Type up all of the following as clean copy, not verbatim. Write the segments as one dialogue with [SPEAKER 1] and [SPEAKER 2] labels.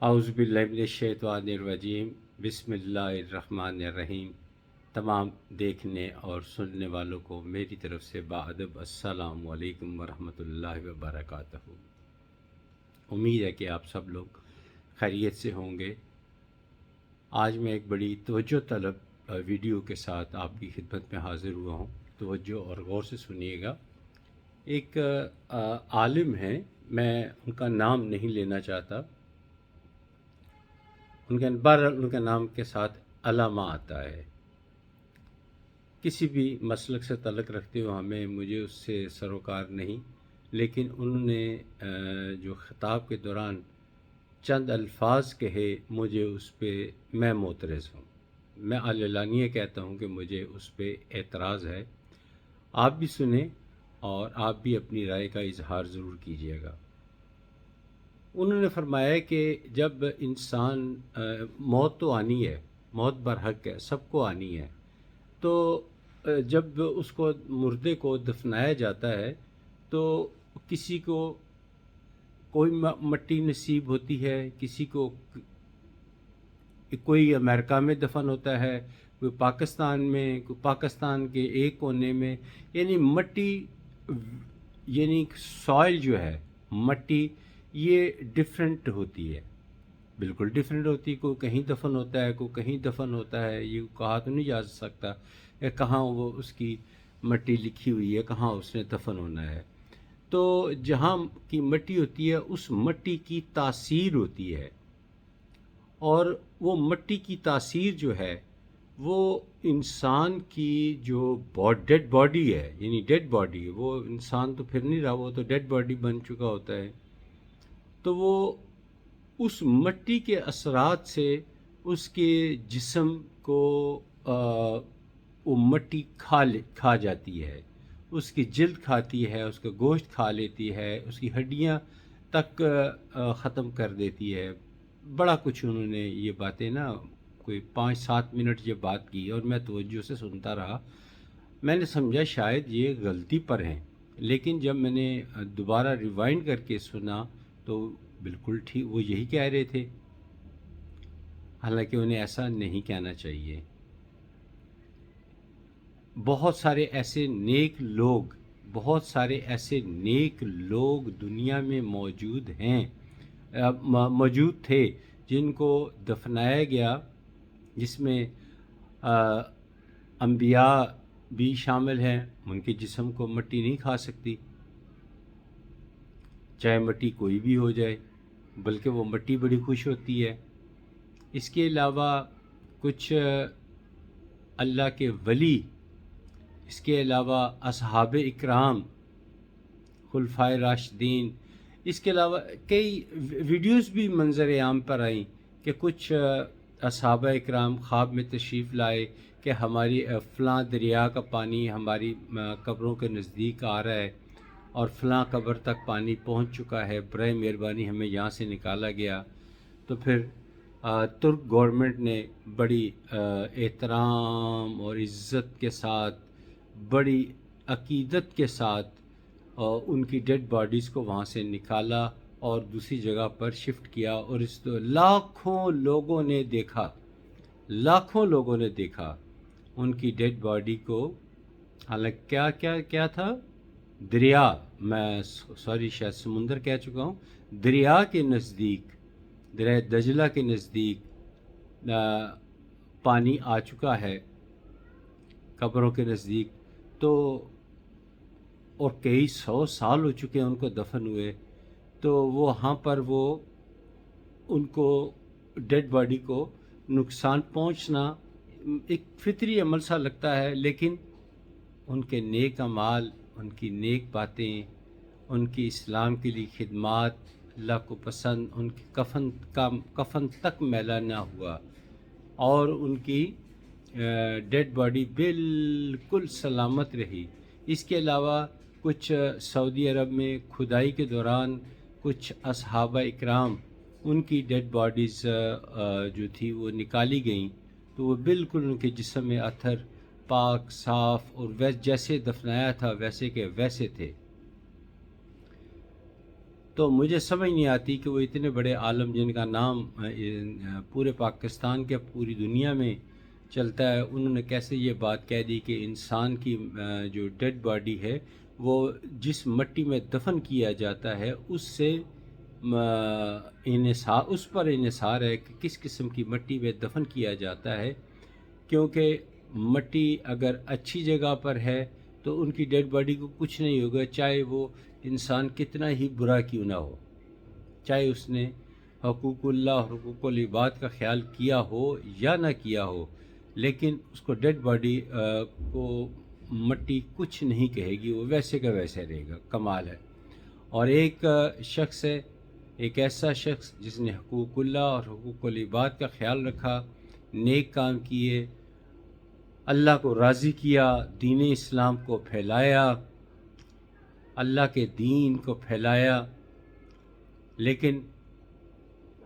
[SPEAKER 1] اعوذ باللہ من الشیطان الرجیم، بسم اللہ الرحمن الرحیم۔ تمام دیکھنے اور سننے والوں کو میری طرف سے باادب السلام علیکم ورحمۃ اللہ وبرکاتہ۔ امید ہے کہ آپ سب لوگ خیریت سے ہوں گے۔ آج میں ایک بڑی توجہ طلب ویڈیو کے ساتھ آپ کی خدمت میں حاضر ہوا ہوں۔ توجہ اور غور سے سنیے گا۔ ایک عالم ہیں، میں ان کا نام نہیں لینا چاہتا، ان کے نام کے ساتھ علامہ آتا ہے۔ کسی بھی مسلک سے تعلق رکھتے ہوئے مجھے اس سے سروکار نہیں، لیکن انہوں نے جو خطاب کے دوران چند الفاظ کہے، مجھے اس پہ میں معترض ہوں۔ میں اعلانیہ کہتا ہوں کہ مجھے اس پہ اعتراض ہے۔ آپ بھی سنیں اور آپ بھی اپنی رائے کا اظہار ضرور کیجیے گا۔ انہوں نے فرمایا کہ جب انسان موت تو آنی ہے، موت برحق ہے، سب کو آنی ہے، تو جب اس کو مردے کو دفنایا جاتا ہے تو کسی کو کوئی مٹی نصیب ہوتی ہے، کسی کو کوئی امریکہ میں دفن ہوتا ہے، کوئی پاکستان میں، کوئی پاکستان کے ایک کونے میں، یعنی مٹی، یعنی سوائل جو ہے مٹی، یہ ڈیفرنٹ ہوتی ہے، بالکل ڈیفرنٹ ہوتی ہے۔ کوئی کہیں دفن ہوتا ہے، کوئی کہیں دفن ہوتا ہے، یہ کہا تو نہیں جا سکتا کہ کہاں وہ اس کی مٹی لکھی ہوئی ہے، کہاں اس نے دفن ہونا ہے۔ تو جہاں کی مٹی ہوتی ہے اس مٹی کی تاثیر ہوتی ہے، اور وہ مٹی کی تاثیر جو ہے وہ انسان کی جو ڈیڈ باڈی ہے، یعنی ڈیڈ باڈی، وہ انسان تو پھر نہیں رہا، وہ تو ڈیڈ باڈی بن چکا ہوتا ہے، تو وہ اس مٹی کے اثرات سے اس کے جسم کو وہ مٹی کھا جاتی ہے، اس کی جلد کھاتی ہے، اس کا گوشت کھا لیتی ہے، اس کی ہڈیاں تک ختم کر دیتی ہے۔ بڑا کچھ انہوں نے یہ باتیں نا کوئی 5-7 منٹ یہ بات کی، اور میں توجہ سے سنتا رہا۔ میں نے سمجھا شاید یہ غلطی پر ہیں، لیکن جب میں نے دوبارہ ریوائنڈ کر کے سنا تو بالکل ٹھیک، وہ یہی کہہ رہے تھے، حالانکہ انہیں ایسا نہیں کہنا چاہیے۔ بہت سارے ایسے نیک لوگ دنیا میں موجود ہیں، موجود تھے، جن کو دفنایا گیا، جس میں انبیاء بھی شامل ہیں۔ ان کے جسم کو مٹی نہیں کھا سکتی، چاہے مٹی کوئی بھی ہو جائے، بلکہ وہ مٹی بڑی خوش ہوتی ہے۔ اس کے علاوہ کچھ اللہ کے ولی، اس کے علاوہ اصحاب اکرام، خلفائے راشدین، اس کے علاوہ کئی ویڈیوز بھی منظر عام پر آئیں کہ کچھ اصحابہ اکرام خواب میں تشریف لائے کہ ہماری فلاں دریا کا پانی ہماری قبروں کے نزدیک آ رہا ہے، اور فلاں قبر تک پانی پہنچ چکا ہے، برائے مہربانی ہمیں یہاں سے نکالا گیا۔ تو پھر ترک گورنمنٹ نے بڑی احترام اور عزت کے ساتھ، بڑی عقیدت کے ساتھ ان کی ڈیڈ باڈیز کو وہاں سے نکالا اور دوسری جگہ پر شفٹ کیا، اور اس لاکھوں لوگوں نے دیکھا ان کی ڈیڈ باڈی کو۔ حالانکہ کیا تھا، دریا، میں شاید سمندر کہہ چکا ہوں، دریا کے نزدیک، دریا دجلہ کے نزدیک پانی آ چکا ہے، قبروں کے نزدیک، تو اور کئی 100 سال ہو چکے ہیں ان کو دفن ہوئے، تو وہاں پر وہ ان کو ڈیڈ باڈی کو نقصان پہنچنا ایک فطری عمل سا لگتا ہے، لیکن ان کے نیک اعمال، ان کی نیک باتیں، ان کی اسلام کے لیے خدمات، اللہ کو پسند، ان کی کفن تک میلا نہ ہوا، اور ان کی ڈیڈ باڈی بالکل سلامت رہی۔ اس کے علاوہ کچھ سعودی عرب میں کھدائی کے دوران کچھ اصحابہ اکرام، ان کی ڈیڈ باڈیز جو تھی وہ نکالی گئیں، تو وہ بالکل ان کے جسم میں اثر پاک، صاف، اور جیسے دفنایا تھا ویسے کے ویسے تھے۔ تو مجھے سمجھ نہیں آتی کہ وہ اتنے بڑے عالم جن کا نام پورے پاکستان کے پوری دنیا میں چلتا ہے، انہوں نے کیسے یہ بات کہہ دی کہ انسان کی جو ڈیڈ باڈی ہے وہ جس مٹی میں دفن کیا جاتا ہے اس سے اس پر انحصار ہے کہ کس قسم کی مٹی میں دفن کیا جاتا ہے، کیونکہ مٹی اگر اچھی جگہ پر ہے تو ان کی ڈیڈ باڈی کو کچھ نہیں ہوگا، چاہے وہ انسان کتنا ہی برا کیوں نہ ہو، چاہے اس نے حقوق اللہ اور حقوق العباد کا خیال کیا ہو یا نہ کیا ہو، لیکن اس کو ڈیڈ باڈی کو مٹی کچھ نہیں کہے گی، وہ ویسے کا ویسے رہے گا۔ کمال ہے۔ اور ایک شخص ہے، ایک ایسا شخص جس نے حقوق اللہ اور حقوق العباد کا خیال رکھا، نیک کام کیے، اللہ کو راضی کیا، دین اسلام کو پھیلایا، اللہ کے دین کو پھیلایا، لیکن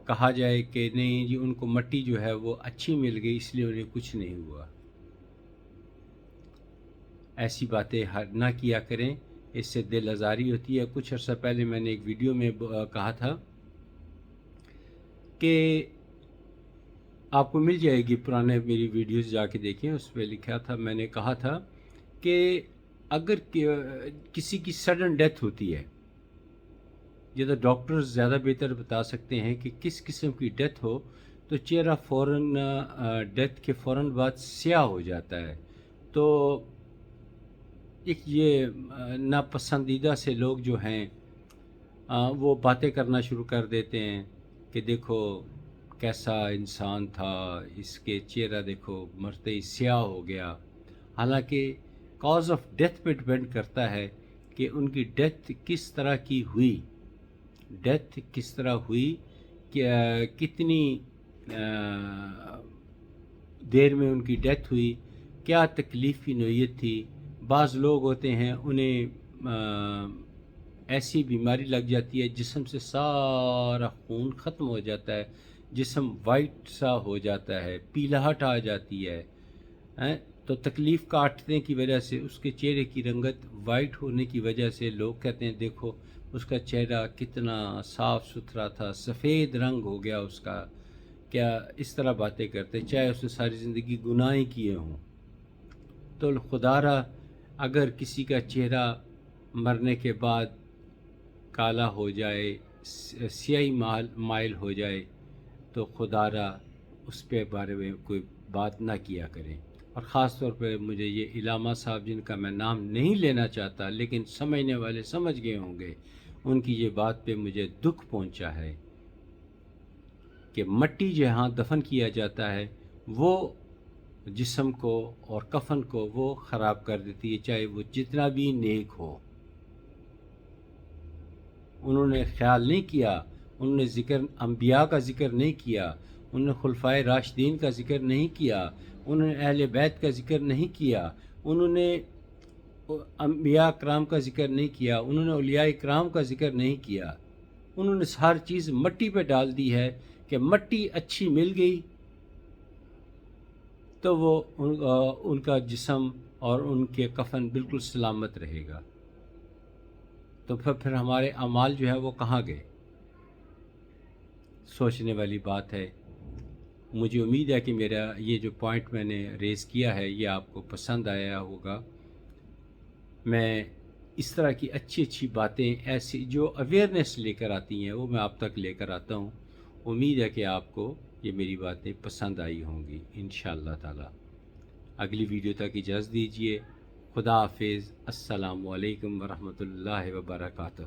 [SPEAKER 1] کہا جائے کہ نہیں جی ان کو مٹی جو ہے وہ اچھی مل گئی اس لیے انہیں کچھ نہیں ہوا۔ ایسی باتیں نہ کیا کریں، اس سے دل آزاری ہوتی ہے۔ کچھ عرصہ پہلے میں نے ایک ویڈیو میں کہا تھا کہ آپ کو مل جائے گی، پرانے میری ویڈیوز جا کے دیکھیں، اس پہ لکھا تھا، میں نے کہا تھا کہ اگر کسی کی سڈن ڈیتھ ہوتی ہے، یہ تو ڈاکٹرز زیادہ بہتر بتا سکتے ہیں کہ کس قسم کی ڈیتھ ہو تو چہرہ فوراً ڈیتھ کے فوراً بعد سیاہ ہو جاتا ہے، تو ایک یہ ناپسندیدہ سے لوگ جو ہیں وہ باتیں کرنا شروع کر دیتے ہیں کہ دیکھو کیسا انسان تھا، اس کے چہرہ دیکھو مرتے ہی سیاہ ہو گیا، حالانکہ کاز آف ڈیتھ پہ ڈپینڈ کرتا ہے کہ ان کی ڈیتھ کس طرح کی ہوئی، ڈیتھ کس طرح ہوئی، کتنی دیر میں ان کی ڈیتھ ہوئی، کیا تکلیف کی نوعیت تھی۔ بعض لوگ ہوتے ہیں انہیں ایسی بیماری لگ جاتی ہے جسم سے سارا خون ختم ہو جاتا ہے، جسم وائٹ سا ہو جاتا ہے، پیلاہٹ آ جاتی ہے، تو تکلیف کاٹنے کی وجہ سے اس کے چہرے کی رنگت وائٹ ہونے کی وجہ سے لوگ کہتے ہیں دیکھو اس کا چہرہ کتنا صاف ستھرا تھا، سفید رنگ ہو گیا اس کا، کیا اس طرح باتیں کرتے، چاہے اس نے ساری زندگی گناہیں کیے ہوں۔ تو خدا را اگر کسی کا چہرہ مرنے کے بعد کالا ہو جائے، سیاہی مائل ہو جائے، تو خدا را اس پہ بارے میں کوئی بات نہ کیا کریں۔ اور خاص طور پہ مجھے یہ علامہ صاحب جن کا میں نام نہیں لینا چاہتا لیکن سمجھنے والے سمجھ گئے ہوں گے، ان کی یہ بات پہ مجھے دکھ پہنچا ہے کہ مٹی جہاں دفن کیا جاتا ہے وہ جسم کو اور کفن کو وہ خراب کر دیتی ہے، چاہے وہ جتنا بھی نیک ہو۔ انہوں نے خیال نہیں کیا، انہوں نے انبیاء کا ذکر نہیں کیا، انہوں نے خلفائے راشدین کا ذکر نہیں کیا، انہوں نے اہل بیت کا ذکر نہیں کیا، انہوں نے انبیاء کرام کا ذکر نہیں کیا، انہوں نے اولیاء کرام کا ذکر نہیں کیا، انہوں نے ہر چیز مٹی پہ ڈال دی ہے کہ مٹی اچھی مل گئی تو وہ ان کا جسم اور ان کے کفن بالکل سلامت رہے گا، تو پھر ہمارے اعمال جو ہے وہ کہاں گئے؟ سوچنے والی بات ہے۔ مجھے امید ہے کہ میرا یہ جو پوائنٹ میں نے ریز کیا ہے یہ آپ کو پسند آیا ہوگا۔ میں اس طرح کی اچھی اچھی باتیں ایسی جو اویئرنیس لے کر آتی ہیں وہ میں آپ تک لے کر آتا ہوں۔ امید ہے کہ آپ کو یہ میری باتیں پسند آئی ہوں گی انشاءاللہ تعالی۔ اگلی ویڈیو تک اجازت دیجیے۔ خدا حافظ۔ السلام علیکم ورحمۃ اللہ وبرکاتہ۔